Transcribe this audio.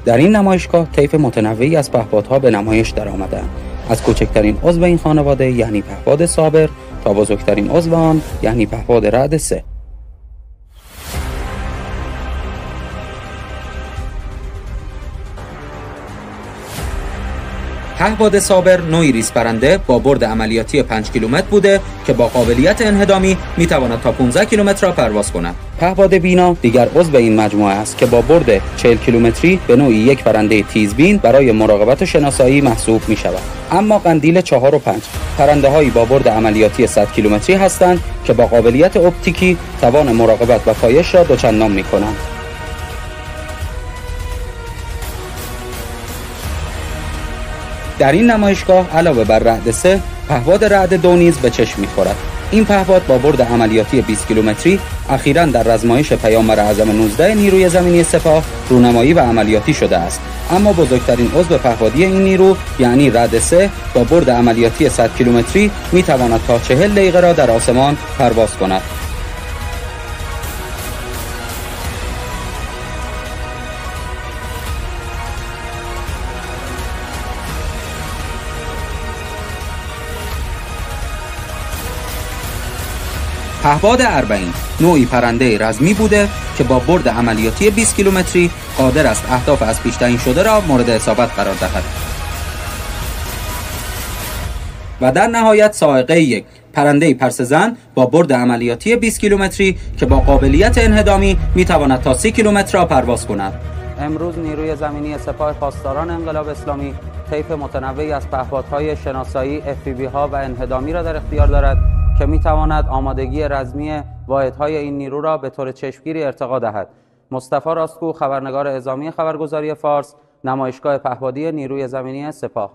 در این نمایشگاه طیف متنوعی از پهپادها به نمایش درآمدند، از کوچکترین عضو این خانواده یعنی پهپاد صابر تا بزرگترین عضو آن یعنی پهپاد رعد 3. پهپاد صابر نوعی ریسپرنده با برد عملیاتی 5 کیلومتر بوده که با قابلیت انهدامی میتواند تا 15 کیلومتر را پرواز کند. پهپاد بینا دیگر عضو این مجموعه است که با برد 40 کیلومتری به نوعی یک پرنده تیزبین برای مراقبت و شناسایی محسوب می شود. اما قندیل 4 و 5 پرنده‌هایی با برد عملیاتی 100 کیلومتری هستند که با قابلیت اپتیکی توان مراقبت و پایش را دوچندان می کنند. در این نمایشگاه علاوه بر رعد 3 پهپاد رعد 2 نیز به چشم می‌خورد. این پهپاد با برد عملیاتی 20 کیلومتری اخیراً در رزمایش پیامبر اعظم 19 نیروی زمینی سپاه رونمایی و عملیاتی شده است، اما بزرگترین عضو پهپادی این نیرو یعنی رعد 3 با برد عملیاتی 100 کیلومتری می‌تواند تا 40 دقیقه را در آسمان پرواز کند. پهپاد اربعین نوعی پرنده رزمی بوده که با برد عملیاتی 20 کیلومتری قادر است اهداف از پیش تعیین شده را مورد اصابت قرار دهد. و در نهایت صاعقه 1 پرنده پرسه‌زن با برد عملیاتی 20 کیلومتری که با قابلیت انهدامی میتواند تا 30 کیلومتر را پرواز کند. امروز نیروی زمینی سپاه پاسداران انقلاب اسلامی طیف متنوعی از پهپادهای شناسایی، FPV ها و انهدامی را در اختیار دارد که میتواند آمادگی رزمی واحدهای این نیرو را به طور چشمگیری ارتقا دهد. مصطفی راستگو، خبرنگار اعزامی خبرگزاری فارس، نمایشگاه پهپادی نیروی زمینی سپاه.